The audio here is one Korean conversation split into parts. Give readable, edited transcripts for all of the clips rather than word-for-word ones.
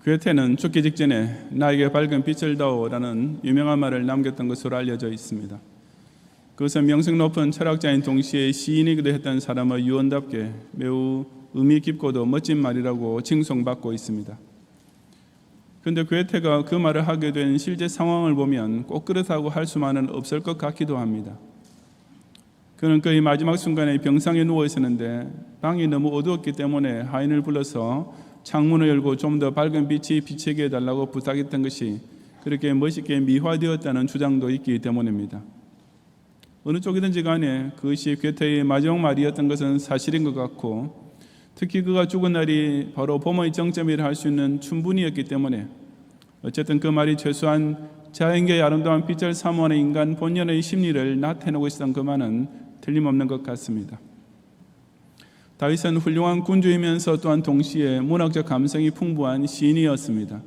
괴테는 죽기 직전에 나에게 밝은 빛을 다오라는 유명한 말을 남겼던 것으로 알려져 있습니다. 그것은 명성 높은 철학자인 동시에 시인이기도 했던 사람의 유언답게 매우 의미 깊고도 멋진 말이라고 칭송받고 있습니다. 그런데 괴테가 그 말을 하게 된 실제 상황을 보면 꼭 그렇다고 할 수만은 없을 것 같기도 합니다. 그는 거의 마지막 순간에 병상에 누워 있었는데 방이 너무 어두웠기 때문에 하인을 불러서 창문을 열고 좀 더 밝은 빛이 비치게 해달라고 부탁했던 것이 그렇게 멋있게 미화되었다는 주장도 있기 때문입니다. 어느 쪽이든지 간에 그것이 괴테의 마지막 말이었던 것은 사실인 것 같고, 특히 그가 죽은 날이 바로 봄의 정점이라 할 수 있는 춘분이었기 때문에 어쨌든 그 말이 최소한 자연계의 아름다운 빛을 사모하는 인간 본연의 심리를 나타내고 있었던 그 말은 틀림없는 것 같습니다. 다윗은 훌륭한 군주이면서 또한 동시에 문학적 감성이 풍부한 시인이었습니다.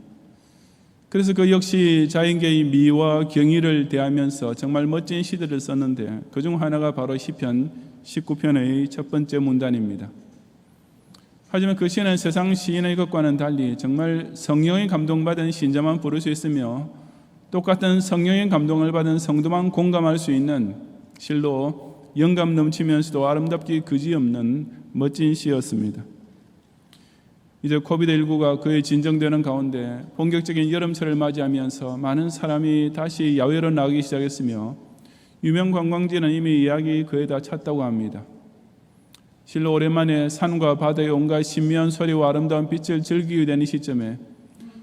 그래서 그 역시 자연계의 미와 경의를 대하면서 정말 멋진 시들을 썼는데 그중 하나가 바로 시편 19편의 첫 번째 문단입니다. 하지만 그 시는 세상 시인의 것과는 달리 정말 성령의 감동받은 신자만 부를 수 있으며 똑같은 성령의 감동을 받은 성도만 공감할 수 있는 실로 영감 넘치면서도 아름답기 그지없는 멋진 시였습니다. 이제 코비드19가 그의 진정되는 가운데 본격적인 여름철을 맞이하면서 많은 사람이 다시 야외로 나가기 시작했으며 유명 관광지는 이미 예약이 거의 다 찼다고 합니다. 실로 오랜만에 산과 바다의 온갖 신비한 소리와 아름다운 빛을 즐기게 되는 시점에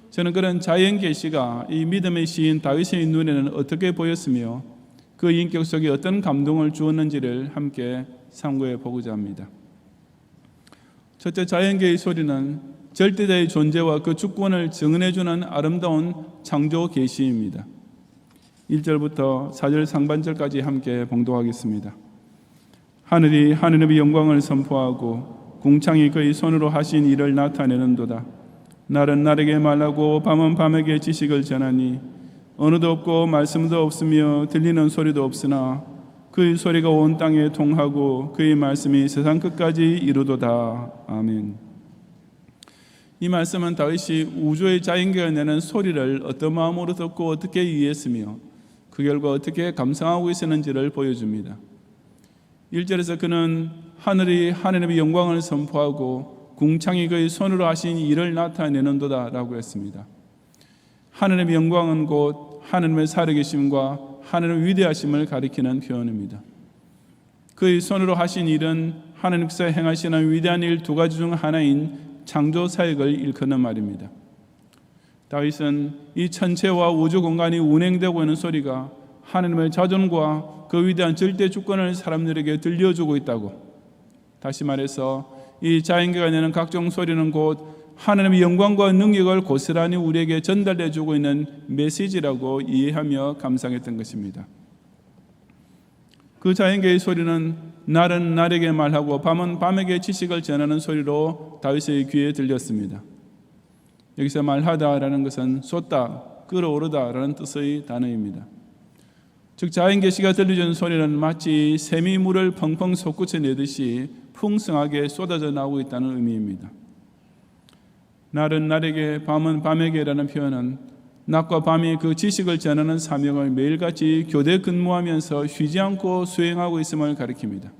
저는 그런 자연 계시가 이 믿음의 시인 다윗의 눈에는 어떻게 보였으며 그 인격 속에 어떤 감동을 주었는지를 함께 상고해 보고자 합니다. 첫째, 자연계의 소리는 절대자의 존재와 그 주권을 증언해주는 아름다운 창조 계시입니다. 1절부터 4절 상반절까지 함께 봉독하겠습니다. 하늘이 하느님의 영광을 선포하고 궁창이 그의 손으로 하신 일을 나타내는도다. 날은 날에게 말하고 밤은 밤에게 지식을 전하니 언어도 없고 말씀도 없으며 들리는 소리도 없으나 그의 소리가 온 땅에 통하고 그의 말씀이 세상 끝까지 이루도다. 아멘. 이 말씀은 다윗이 우주의 자연계가 내는 소리를 어떤 마음으로 듣고 어떻게 이해했으며 그 결과 어떻게 감상하고 있었는지를 보여줍니다. 1절에서 그는 하늘이 하느님의 영광을 선포하고 궁창이 그의 손으로 하신 일을 나타내는도다 라고 했습니다. 하느님의 영광은 곧 하느님의 살아계심과 하느님의 위대하심을 가리키는 표현입니다. 그의 손으로 하신 일은 하느님께서 행하시는 위대한 일 두 가지 중 하나인 창조 사역을 일컫는 말입니다. 다윗은 이 천체와 우주 공간이 운행되고 있는 소리가 하느님의 자존과 그 위대한 절대 주권을 사람들에게 들려주고 있다고, 다시 말해서 이 자연계가 내는 각종 소리는 곧 하나님의 영광과 능력을 고스란히 우리에게 전달해주고 있는 메시지라고 이해하며 감상했던 것입니다. 그 자연계의 소리는 날은 날에게 말하고 밤은 밤에게 지식을 전하는 소리로 다윗의 귀에 들렸습니다. 여기서 말하다라는 것은 쏟다, 끓어오르다라는 뜻의 단어입니다. 즉 자연계시가 들려주는 소리는 마치 샘이 물을 펑펑 솟구쳐 내듯이 풍성하게 쏟아져 나오고 있다는 의미입니다. 날은 날에게 밤은 밤에게라는 표현은 낮과 밤이 그 지식을 전하는 사명을 매일같이 교대 근무하면서 쉬지 않고 수행하고 있음을 가리킵니다.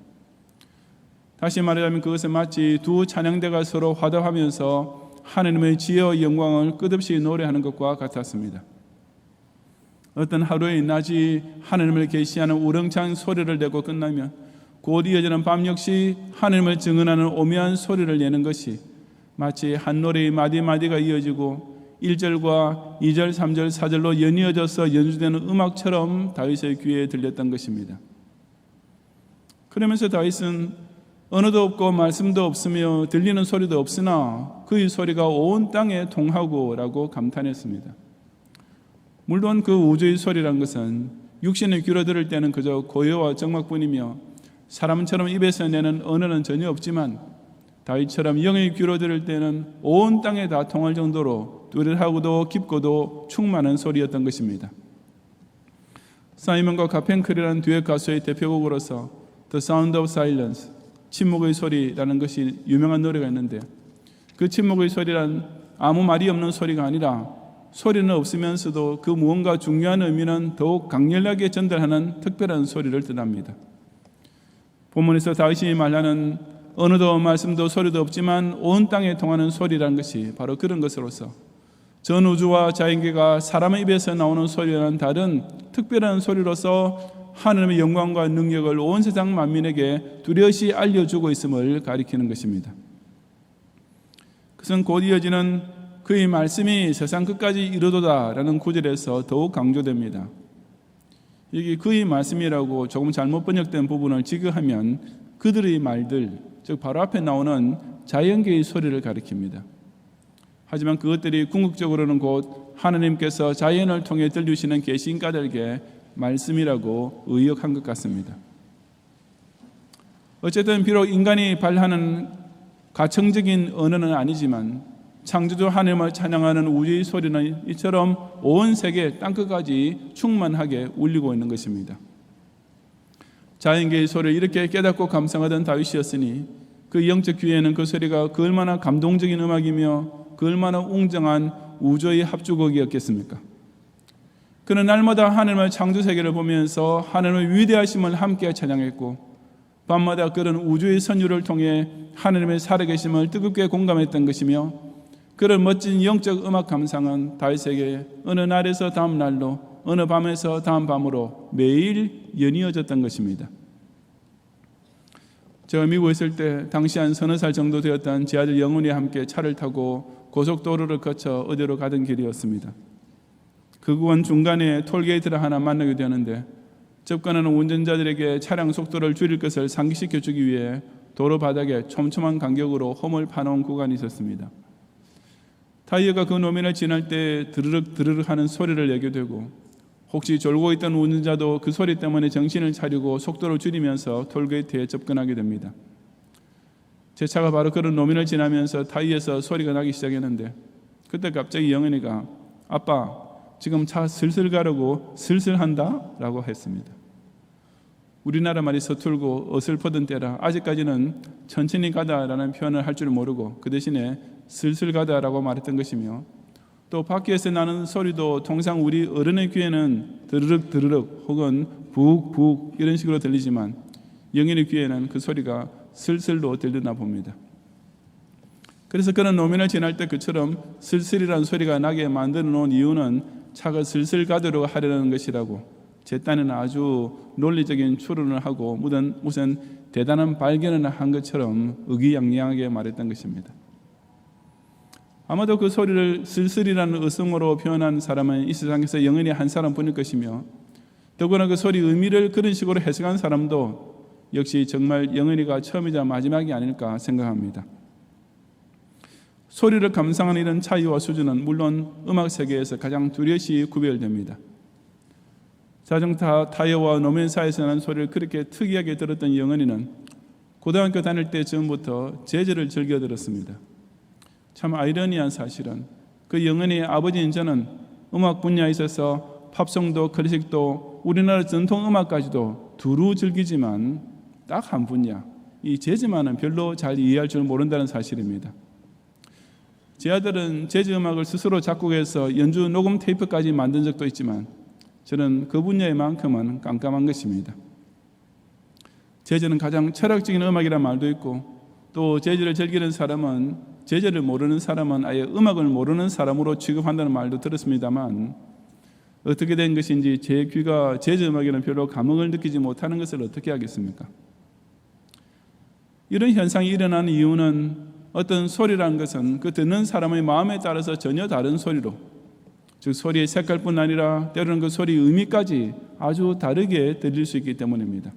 다시 말하자면 그것은 마치 두 찬양대가 서로 화답하면서 하느님의 지혜와 영광을 끝없이 노래하는 것과 같았습니다. 어떤 하루의 낮이 하느님을 계시하는 우렁찬 소리를 내고 끝나면 곧 이어지는 밤 역시 하느님을 증언하는 오묘한 소리를 내는 것이 마치 한 노래의 마디마디가 이어지고 1절과 2절, 3절, 4절로 연이어져서 연주되는 음악처럼 다윗의 귀에 들렸던 것입니다. 그러면서 다윗은 언어도 없고 말씀도 없으며 들리는 소리도 없으나 그의 소리가 온 땅에 통하고 라고 감탄했습니다. 물론 그 우주의 소리란 것은 육신의 귀로 들을 때는 그저 고요와 정막뿐이며 사람처럼 입에서 내는 언어는 전혀 없지만 다윗처럼 영의 귀로 들을 때는 온 땅에 다 통할 정도로 뚜렷하고도 깊고도 충만한 소리였던 것입니다. 사이먼과 가펜클이라는 듀엣 가수의 대표곡으로서 The Sound of Silence, 침묵의 소리라는 것이 유명한 노래가 있는데 그 침묵의 소리란 아무 말이 없는 소리가 아니라 소리는 없으면서도 그 무언가 중요한 의미는 더욱 강렬하게 전달하는 특별한 소리를 뜻합니다. 본문에서 다윗이 말하는 언어도 말씀도 소리도 없지만 온 땅에 통하는 소리라는 것이 바로 그런 것으로서 전 우주와 자연계가 사람의 입에서 나오는 소리와는 다른 특별한 소리로서 하나님의 영광과 능력을 온 세상 만민에게 뚜렷이 알려주고 있음을 가리키는 것입니다. 그것은 곧 이어지는 그의 말씀이 세상 끝까지 이르도다라는 구절에서 더욱 강조됩니다. 여기 그의 말씀이라고 조금 잘못 번역된 부분을 지급하면 그들의 말들, 즉 바로 앞에 나오는 자연계의 소리를 가리킵니다. 하지만 그것들이 궁극적으로는 곧 하나님께서 자연을 통해 들려주시는 계시인가들에게 말씀이라고 의역한 것 같습니다. 어쨌든 비록 인간이 발하는 가청적인 언어는 아니지만 창조주 하나님을 찬양하는 우주의 소리는 이처럼 온 세계 땅끝까지 충만하게 울리고 있는 것입니다. 자연계의 소리를 이렇게 깨닫고 감상하던 다윗이었으니 그 영적 귀에는 그 소리가 그 얼마나 감동적인 음악이며 그 얼마나 웅장한 우주의 합주곡이었겠습니까? 그는 날마다 하나님의 창조 세계를 보면서 하나님의 위대하심을 함께 찬양했고 밤마다 그런 우주의 선율을 통해 하나님의 살아계심을 뜨겁게 공감했던 것이며 그런 멋진 영적 음악 감상은 다윗에게 어느 날에서 다음 날로 어느 밤에서 다음 밤으로 매일 연이어졌던 것입니다. 제가 미국에 있을 때 당시 한 서너 살 정도 되었던 제 아들 영훈이 함께 차를 타고 고속도로를 거쳐 어디로 가던 길이었습니다. 그 구간 중간에 톨게이트를 하나 만나게 되었는데 접근하는 운전자들에게 차량 속도를 줄일 것을 상기시켜 주기 위해 도로 바닥에 촘촘한 간격으로 홈을 파놓은 구간이 있었습니다. 타이어가 그 노면을 지날 때 드르륵 드르륵 하는 소리를 내게 되고 혹시 졸고 있던 운전자도 그 소리 때문에 정신을 차리고 속도를 줄이면서 톨게이트에 접근하게 됩니다. 제 차가 바로 그런 노면을 지나면서 타이어에서 소리가 나기 시작했는데 그때 갑자기 영은이가 아빠 지금 차 슬슬 가려고 슬슬 한다? 라고 했습니다. 우리나라 말이 서툴고 어설퍼던 때라 아직까지는 천천히 가다라는 표현을 할 줄 모르고 그 대신에 슬슬 가다라고 말했던 것이며 또 밖에서 나는 소리도 통상 우리 어른의 귀에는 드르륵 드르륵 혹은 북북 이런 식으로 들리지만 영인의 귀에는 그 소리가 슬슬로 들리나 봅니다. 그래서 그런 노면을 지날 때 그처럼 슬슬이라는 소리가 나게 만들어 놓은 이유는 차가 슬슬 가도록 하려는 것이라고 제 딴에는 아주 논리적인 추론을 하고 무슨 대단한 발견을 한 것처럼 의기양양하게 말했던 것입니다. 아마도 그 소리를 슬슬이라는 어성어로 표현한 사람은 이 세상에서 영원히 한 사람뿐일 것이며 더구나 그 소리 의미를 그런 식으로 해석한 사람도 역시 정말 영원히가 처음이자 마지막이 아닐까 생각합니다. 소리를 감상하는 이런 차이와 수준은 물론 음악 세계에서 가장 뚜렷이 구별됩니다. 자동차 타이어와 노면 사이에서 나는 소리를 그렇게 특이하게 들었던 영은이는 고등학교 다닐 때 전부터 재즈를 즐겨 들었습니다. 참 아이러니한 사실은 그 영은이의 아버지인 저는 음악 분야에 있어서 팝송도 클래식도 우리나라 전통 음악까지도 두루 즐기지만 딱 한 분야, 이 재즈만은 별로 잘 이해할 줄 모른다는 사실입니다. 제 아들은 재즈 음악을 스스로 작곡해서 연주 녹음 테이프까지 만든 적도 있지만 저는 그 분야에만큼은 깜깜한 것입니다. 재즈는 가장 철학적인 음악이라는 말도 있고 또 재즈를 즐기는 사람은 재즈를 모르는 사람은 아예 음악을 모르는 사람으로 취급한다는 말도 들었습니다만 어떻게 된 것인지 제 귀가 재즈 음악에는 별로 감흥을 느끼지 못하는 것을 어떻게 하겠습니까? 이런 현상이 일어나는 이유는 어떤 소리라는 것은 그 듣는 사람의 마음에 따라서 전혀 다른 소리로 즉 소리의 색깔뿐 아니라 때로는 그 소리의 의미까지 아주 다르게 들릴 수 있기 때문입니다.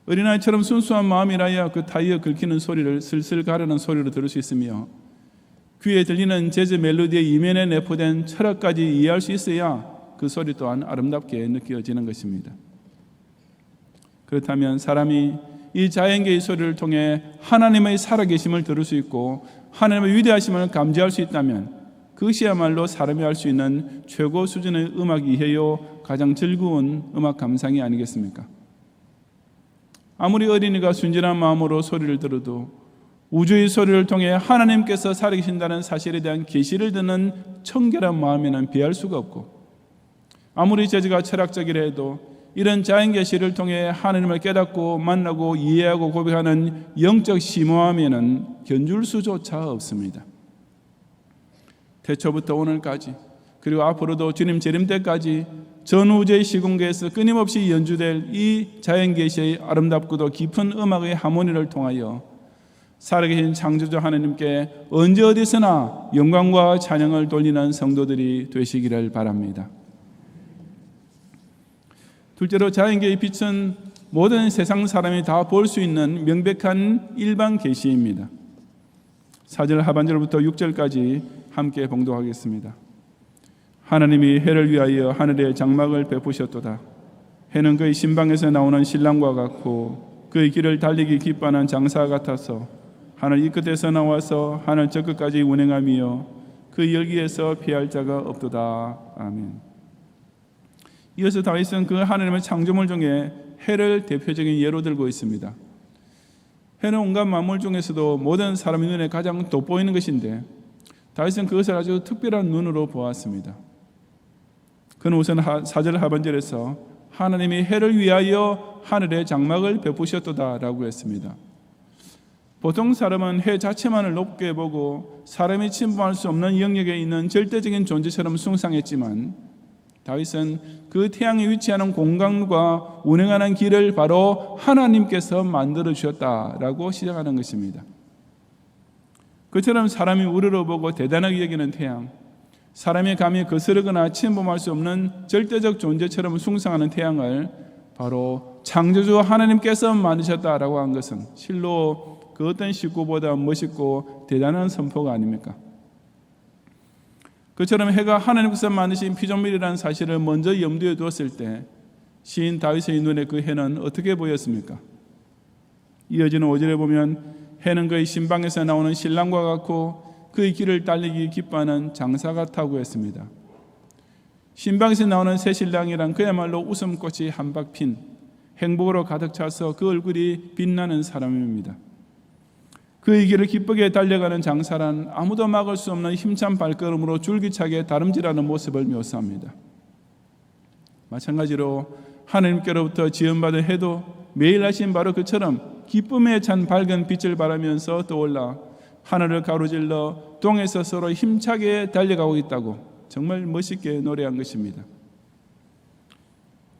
어린아이처럼 순수한 마음이라야 그 타이어 긁히는 소리를 슬슬 가르는 소리로 들을 수 있으며 귀에 들리는 재즈 멜로디의 이면에 내포된 철학까지 이해할 수 있어야 그 소리 또한 아름답게 느껴지는 것입니다. 그렇다면 사람이 이 자연계의 소리를 통해 하나님의 살아계심을 들을 수 있고 하나님의 위대하심을 감지할 수 있다면 그것이야말로 사람이 할 수 있는 최고 수준의 음악 이해요 가장 즐거운 음악 감상이 아니겠습니까? 아무리 어린이가 순진한 마음으로 소리를 들어도 우주의 소리를 통해 하나님께서 살아계신다는 사실에 대한 계시를 듣는 청결한 마음에는 비할 수가 없고, 아무리 저지가 철학적이라 해도 이런 자연 계시를 통해 하나님을 깨닫고 만나고 이해하고 고백하는 영적 심오함에는 견줄 수조차 없습니다. 태초부터 오늘까지, 그리고 앞으로도 주님 재림 때까지 전 우주의 시공계에서 끊임없이 연주될 이 자연 계시의 아름답고도 깊은 음악의 하모니를 통하여 살아계신 창조주 하나님께 언제 어디서나 영광과 찬양을 돌리는 성도들이 되시기를 바랍니다. 둘째로, 자연계의 빛은 모든 세상 사람이 다 볼 수 있는 명백한 일반 계시입니다. 4절 하반절부터 6절까지 함께 봉독하겠습니다. 하나님이 해를 위하여 하늘에 장막을 베푸셨도다. 해는 그의 신방에서 나오는 신랑과 같고 그의 길을 달리기 기뻐하는 장사 같아서 하늘 이 끝에서 나와서 하늘 저 끝까지 운행하며 그 열기에서 피할 자가 없도다. 아멘. 이어서 다윗은 그 하나님의 창조물 중에 해를 대표적인 예로 들고 있습니다. 해는 온갖 만물 중에서도 모든 사람의 눈에 가장 돋보이는 것인데 다윗은 그것을 아주 특별한 눈으로 보았습니다. 그는 우선 4절 하반절에서 하나님이 해를 위하여 하늘에 장막을 베푸셨도다 라고 했습니다. 보통 사람은 해 자체만을 높게 보고 사람이 침범할 수 없는 영역에 있는 절대적인 존재처럼 숭상했지만, 다윗은 그 태양이 위치하는 공간과 운행하는 길을 바로 하나님께서 만들어 주셨다라고 시작하는 것입니다. 그처럼 사람이 우러러보고 대단하게 여기는 태양, 사람의 감히 거스르거나 침범할 수 없는 절대적 존재처럼 숭상하는 태양을 바로 창조주 하나님께서 만드셨다라고 한 것은 실로 그 어떤 식구보다 멋있고 대단한 선포가 아닙니까? 그처럼 해가 하나님께서 만드신 피조물이라는 사실을 먼저 염두에 두었을 때 시인 다윗의 눈에 그 해는 어떻게 보였습니까? 이어지는 5절에 보면 해는 그의 신방에서 나오는 신랑과 같고 그의 길을 달리기 기뻐하는 장사 같다고 했습니다. 신방에서 나오는 새 신랑이란 그야말로 웃음꽃이 한박 핀 행복으로 가득 차서 그 얼굴이 빛나는 사람입니다. 그의 길을 기쁘게 달려가는 장사란 아무도 막을 수 없는 힘찬 발걸음으로 줄기차게 다름질하는 모습을 묘사합니다. 마찬가지로 하나님께로부터 지원받은 해도 매일 하신 바로 그처럼 기쁨에 찬 밝은 빛을 발하면서 떠올라 하늘을 가로질러 동에서 서로 힘차게 달려가고 있다고 정말 멋있게 노래한 것입니다.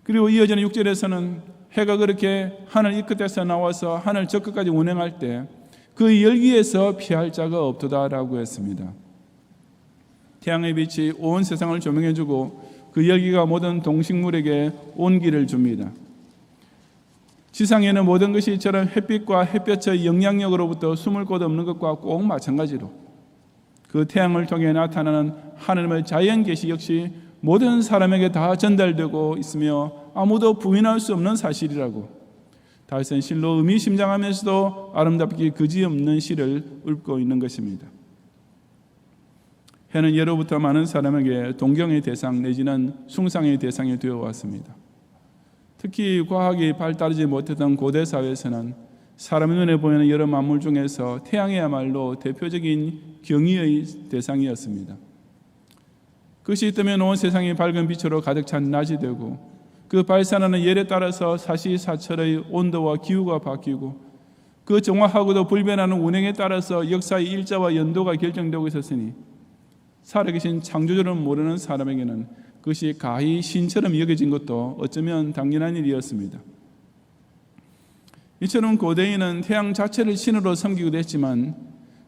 그리고 이어지는 6절에서는 해가 그렇게 하늘 이 끝에서 나와서 하늘 저 끝까지 운행할 때 그 열기에서 피할 자가 없도다라고 했습니다. 태양의 빛이 온 세상을 조명해주고 그 열기가 모든 동식물에게 온기를 줍니다. 지상에는 모든 것이 이처럼 햇빛과 햇볕의 영향력으로부터 숨을 곳 없는 것과 꼭 마찬가지로 그 태양을 통해 나타나는 하나님의 자연 계시 역시 모든 사람에게 다 전달되고 있으며 아무도 부인할 수 없는 사실이라고 다윗은 실로 의미심장하면서도 아름답게 그지없는 시를 읊고 있는 것입니다. 해는 예로부터 많은 사람에게 동경의 대상 내지는 숭상의 대상이 되어왔습니다. 특히 과학이 발달하지 못했던 고대 사회에서는 사람의 눈에 보이는 여러 만물 중에서 태양이야말로 대표적인 경의의 대상이었습니다. 그것이 있다면 온 세상이 밝은 빛으로 가득 찬 낮이 되고 그 발산하는 열에 따라서 사시사철의 온도와 기후가 바뀌고 그 정확하고도 불변하는 운행에 따라서 역사의 일자와 연도가 결정되고 있었으니 살아계신 창조주를 모르는 사람에게는 그것이 가히 신처럼 여겨진 것도 어쩌면 당연한 일이었습니다. 이처럼 고대인은 태양 자체를 신으로 섬기기도 했지만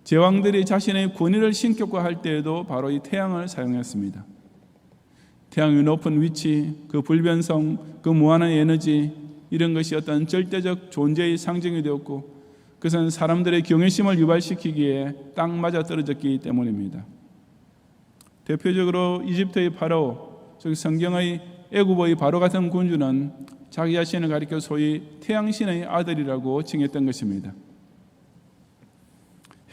제왕들이 자신의 권위를 신격화할 때에도 바로 이 태양을 사용했습니다. 태양의 높은 위치, 그 불변성, 그 무한한 에너지, 이런 것이 어떤 절대적 존재의 상징이 되었고 그것은 사람들의 경외심을 유발시키기에 딱 맞아 떨어졌기 때문입니다. 대표적으로 이집트의 파라오, 즉 성경의 애굽의 바로 같은 군주는 자기 자신을 가리켜 소위 태양신의 아들이라고 칭했던 것입니다.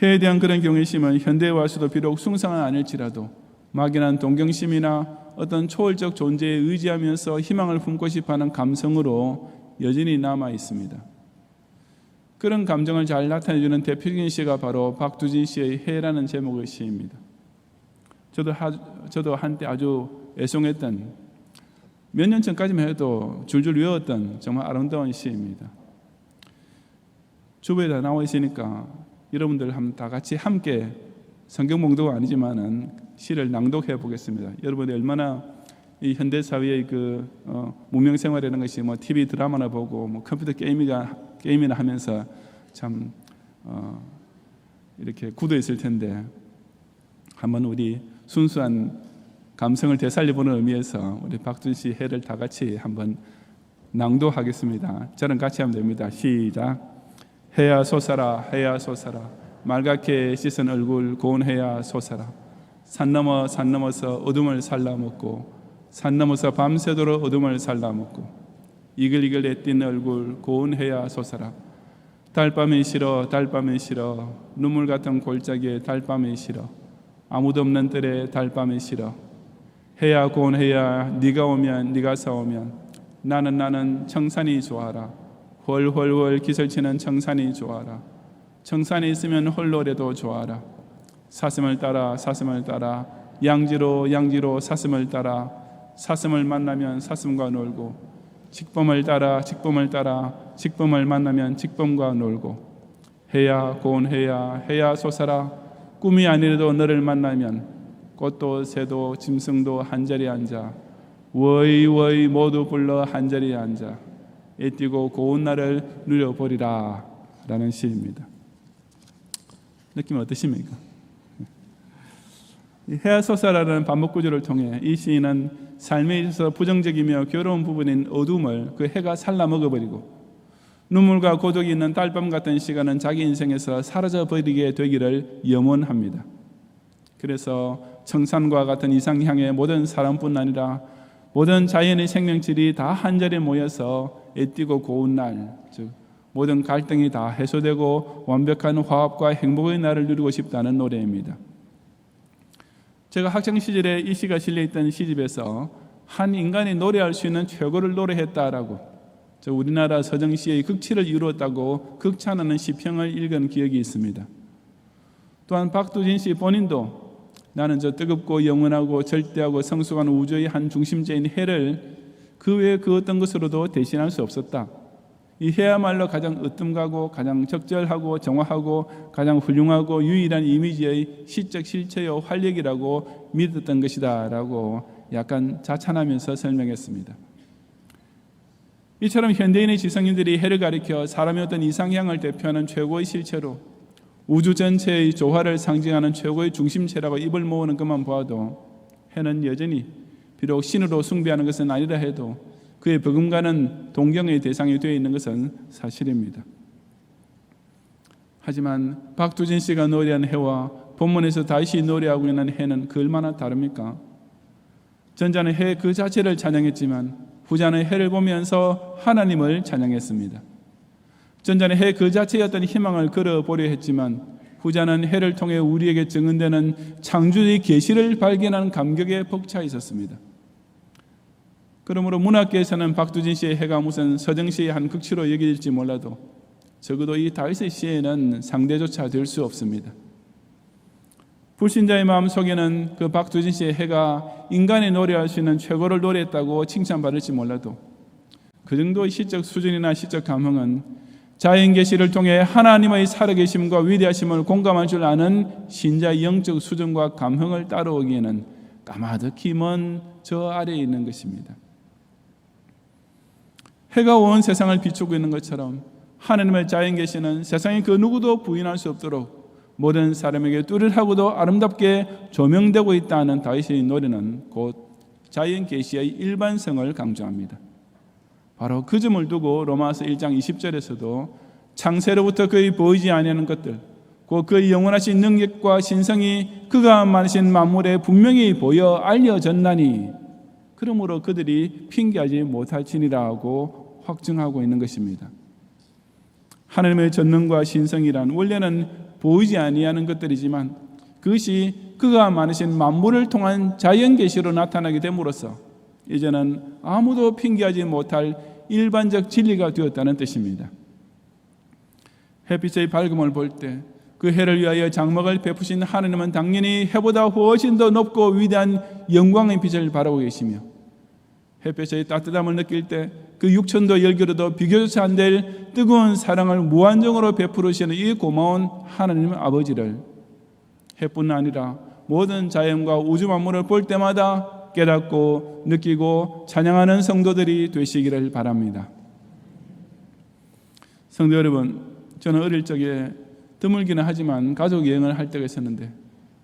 해에 대한 그런 경외심은 현대에 와서도 비록 숭상은 아닐지라도 막연한 동경심이나 어떤 초월적 존재에 의지하면서 희망을 품고 싶어하는 감성으로 여전히 남아 있습니다. 그런 감정을 잘 나타내주는 대표적인 시가 바로 박두진 씨의 해라는 제목의 시입니다. 저도 한때 아주 애송했던, 몇 년 전까지만 해도 줄줄 외웠던 정말 아름다운 시입니다. 주부에 다 나와 있으니까 여러분들 다 같이 함께 성경 봉독은 아니지만은 시를 낭독해 보겠습니다. 여러분이 얼마나 이 현대 사회의 문명 생활이라는 것이 TV 드라마나 보고 컴퓨터 게임이나 하면서 참 이렇게 굳어 있을 텐데, 한번 우리 순수한 감성을 되살려보는 의미에서 우리 박준 씨 해를 다 같이 한번 낭독하겠습니다. 저는 같이 하면 됩니다. 시작. 해야 솟아라, 해야 솟아라, 맑게 씻은 얼굴 고운 해야 솟아라. 산 넘어서 어둠을 살라먹고, 산 넘어서 밤새도록 어둠을 살라먹고, 이글이글 뛴 얼굴 고운 해야 솟아라. 달밤이 싫어, 달밤이 싫어, 눈물 같은 골짜기에 달밤이 싫어, 아무도 없는 뜰에 달밤이 싫어. 해야 고운 해야, 네가 오면 네가 사오면, 나는 청산이 좋아라. 훨훨훨 기설치는 청산이 좋아라. 청산이 있으면 홀로라도 좋아라. 사슴을 따라 양지로 사슴을 따라, 사슴을 만나면 사슴과 놀고, 직범을 따라 직범을 만나면 직범과 놀고. 해야 고운 해야, 해야 솟아라. 꿈이 아니라도 너를 만나면 꽃도 새도 짐승도 한자리에 앉아, 워이 모두 불러 한자리에 앉아, 애뛰고 고운 날을 누려보리라 라는 시입니다. 느낌 어떠십니까? 해야 솟아라는 반복 구조를 통해 이 시인은 삶에 있어서 부정적이며 괴로운 부분인 어둠을 그 해가 살라먹어버리고, 눈물과 고독이 있는 달밤 같은 시간은 자기 인생에서 사라져버리게 되기를 염원합니다. 그래서 청산과 같은 이상향의 모든 사람뿐 아니라 모든 자연의 생명질이 다 한자리에 모여서 애뛰고 고운 날, 즉 모든 갈등이 다 해소되고 완벽한 화합과 행복의 날을 누리고 싶다는 노래입니다. 제가 학창 시절에 이 시가 실려있던 시집에서 한 인간이 노래할 수 있는 최고를 노래했다라고, 우리나라 서정시의 극치를 이루었다고 극찬하는 시평을 읽은 기억이 있습니다. 또한 박두진 씨 본인도 나는 뜨겁고 영원하고 절대하고 성숙한 우주의 한 중심제인 해를 그 외에 그 어떤 것으로도 대신할 수 없었다. 이 해야말로 가장 으뜸가고 가장 적절하고 정확하고 가장 훌륭하고 유일한 이미지의 시적 실체요 활력이라고 믿었던 것이다 라고 약간 자찬하면서 설명했습니다. 이처럼 현대인의 지성인들이 해를 가리켜 사람의 어떤 이상향을 대표하는 최고의 실체로, 우주 전체의 조화를 상징하는 최고의 중심체라고 입을 모으는 것만 보아도 해는 여전히 비록 신으로 숭배하는 것은 아니라 해도 그의 버금가는 동경의 대상이 되어 있는 것은 사실입니다. 하지만 박두진 씨가 노래한 해와 본문에서 다시 노래하고 있는 해는 그 얼마나 다릅니까? 전자는 해 그 자체를 찬양했지만 후자는 해를 보면서 하나님을 찬양했습니다. 전자는 해 그 자체의 어떤 희망을 걸어보려 했지만 후자는 해를 통해 우리에게 증언되는 창조의 계시를 발견하는 감격에 벅차 있었습니다. 그러므로 문학계에서는 박두진 씨의 해가 무슨 서정시의 한 극치로 여겨질지 몰라도 적어도 이 다윗의 시에는 상대조차 될 수 없습니다. 불신자의 마음속에는 그 박두진 씨의 해가 인간이 노래할 수 있는 최고를 노래했다고 칭찬받을지 몰라도 그 정도의 시적 수준이나 시적 감흥은 자연 계시를 통해 하나님의 살아계심과 위대하심을 공감할 줄 아는 신자의 영적 수준과 감흥을 따라오기에는 까마득히 먼 저 아래에 있는 것입니다. 해가 온 세상을 비추고 있는 것처럼 하나님의 자연 계시는 세상의 그 누구도 부인할 수 없도록 모든 사람에게 뚜렷하고도 아름답게 조명되고 있다는 다윗의 노래는 곧 자연 계시의 일반성을 강조합니다. 바로 그 점을 두고 로마서 1장 20절에서도 창세로부터 그의 보이지 아니하는 것들, 곧 그의 영원하신 능력과 신성이 그가 만드신 만물에 분명히 보여 알려졌나니 그러므로 그들이 핑계하지 못할지니라고 확증하고 있는 것입니다. 하나님의 전능과 신성이란 원래는 보이지 아니하는 것들이지만 그것이 그가 만드신 만물을 통한 자연 계시로 나타나게 됨으로써 이제는 아무도 핑계하지 못할 일반적 진리가 되었다는 뜻입니다. 햇빛의 밝음을 볼 때 그 해를 위하여 장막을 베푸신 하느님은 당연히 해보다 훨씬 더 높고 위대한 영광의 빛을 바라고 계시며, 햇빛의 따뜻함을 느낄 때 그 육천도 열기로도 비교조차 안 될 뜨거운 사랑을 무한정으로 베푸시는 이 고마운 하나님 아버지를 해뿐 아니라 모든 자연과 우주 만물을 볼 때마다 깨닫고 느끼고 찬양하는 성도들이 되시기를 바랍니다. 성도 여러분, 저는 어릴 적에 드물기는 하지만 가족 여행을 할 때가 있었는데,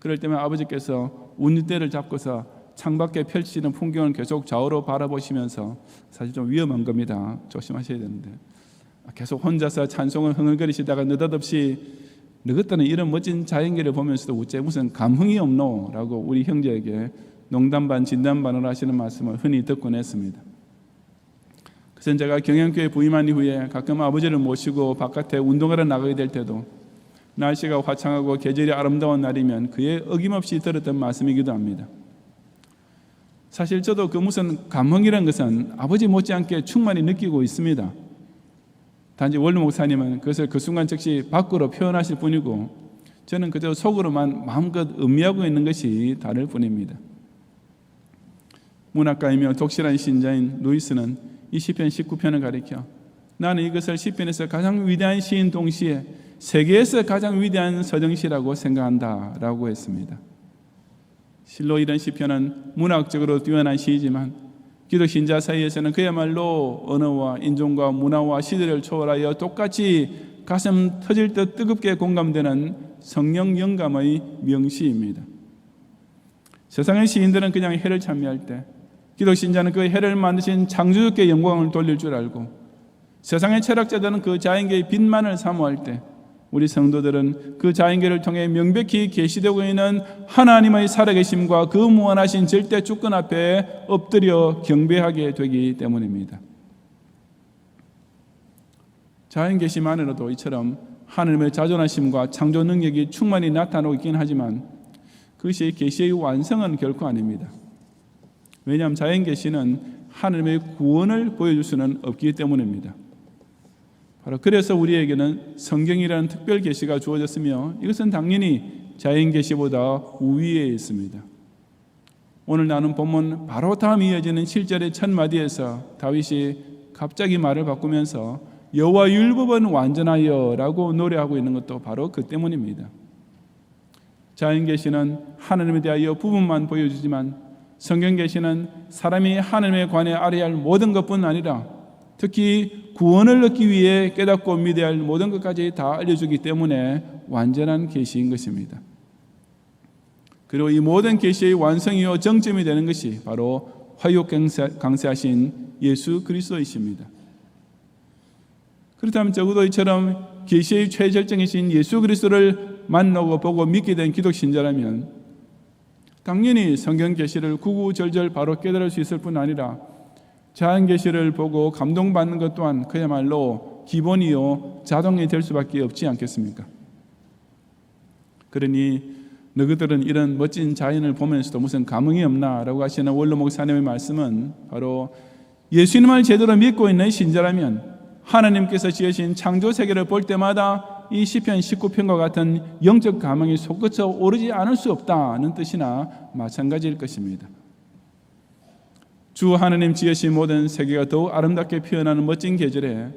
그럴 때면 아버지께서 운전대를 잡고서 창밖에 펼치는 풍경을 계속 좌우로 바라보시면서, 사실 좀 위험한 겁니다. 조심하셔야 되는데, 계속 혼자서 찬송을 흥얼거리시다가 느닷없이 너희들은 이런 멋진 자연계를 보면서도 어째 무슨 감흥이 없노? 라고 우리 형제에게 농담 반 진담 반을 하시는 말씀을 흔히 듣곤 했습니다. 그래서 제가 경영교회 부임한 이후에 가끔 아버지를 모시고 바깥에 운동하러 나가게 될 때도 날씨가 화창하고 계절이 아름다운 날이면 그에 어김없이 들었던 말씀이기도 합니다. 사실 저도 그 무슨 감흥이라는 것은 아버지 못지않게 충만히 느끼고 있습니다. 단지 원로 목사님은 그것을 그 순간 즉시 밖으로 표현하실 뿐이고, 저는 그저 속으로만 마음껏 음미하고 있는 것이 다를 뿐입니다. 문학가이며 독실한 신자인 루이스는 이 시편 19편을 가리켜 나는 이것을 시편에서 가장 위대한 시인 동시에 세계에서 가장 위대한 서정시라고 생각한다 라고 했습니다. 실로 이런 시편은 문학적으로 뛰어난 시이지만 기독 신자 사이에서는 그야말로 언어와 인종과 문화와 시대를 초월하여 똑같이 가슴 터질 듯 뜨겁게 공감되는 성령 영감의 명시입니다. 세상의 시인들은 그냥 해를 찬미할 때, 기독 신자는 그 해를 만드신 창조주께 영광을 돌릴 줄 알고, 세상의 철학자들은 그 자연계의 빛만을 사모할 때, 우리 성도들은 그 자연계를 통해 명백히 계시되고 있는 하나님의 살아계심과 그 무한하신 절대 주권 앞에 엎드려 경배하게 되기 때문입니다. 자연계시만으로도 이처럼 하나님의 자존하심과 창조 능력이 충만히 나타나고 있긴 하지만 그것이 계시의 완성은 결코 아닙니다. 왜냐하면 자연계시는 하나님의 구원을 보여줄 수는 없기 때문입니다. 바로 그래서 우리에게는 성경이라는 특별 계시가 주어졌으며, 이것은 당연히 자연 계시보다 우위에 있습니다. 오늘 나눈 본문 바로 다음 이어지는 7절의 첫 마디에서 다윗이 갑자기 말을 바꾸면서 여호와 율법은 완전하여 라고 노래하고 있는 것도 바로 그 때문입니다. 자연 계시는 하나님에 대하여 부분만 보여주지만 성경 계시는 사람이 하나님에 관해 알아야 할 모든 것뿐 아니라 특히 구원을 얻기 위해 깨닫고 믿어야 할 모든 것까지 다 알려주기 때문에 완전한 계시인 것입니다. 그리고 이 모든 계시의 완성이요 정점이 되는 것이 바로 화육 강세하신 예수 그리스도이십니다. 그렇다면 적어도 이처럼 계시의 최절정이신 예수 그리스도를 만나고 보고 믿게 된 기독 신자라면 당연히 성경 계시를 구구절절 바로 깨달을 수 있을 뿐 아니라 자연 계시를 보고 감동받는 것 또한 그야말로 기본이요 자동이 될 수밖에 없지 않겠습니까? 그러니 너희들은 이런 멋진 자연을 보면서도 무슨 감흥이 없나? 라고 하시는 원로 목사님의 말씀은 바로 예수님을 제대로 믿고 있는 신자라면 하나님께서 지으신 창조 세계를 볼 때마다 이 시편 19편과 같은 영적 감흥이 솟구쳐 오르지 않을 수 없다는 뜻이나 마찬가지일 것입니다. 주 하나님 지으신 모든 세계가 더욱 아름답게 표현하는 멋진 계절에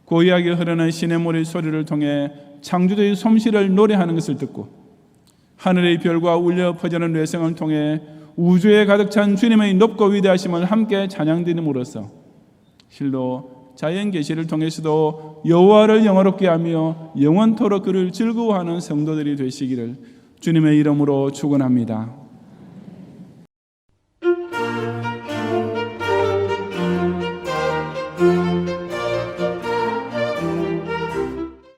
고요하게 흐르는 시냇물의 소리를 통해 창조주의 솜씨를 노래하는 것을 듣고 하늘의 별과 울려 퍼지는 뇌성을 통해 우주에 가득 찬 주님의 높고 위대하심을 함께 찬양드림으로써 실로 자연 계시를 통해서도 여호와를 영화롭게 하며 영원토록 그를 즐거워하는 성도들이 되시기를 주님의 이름으로 축원합니다.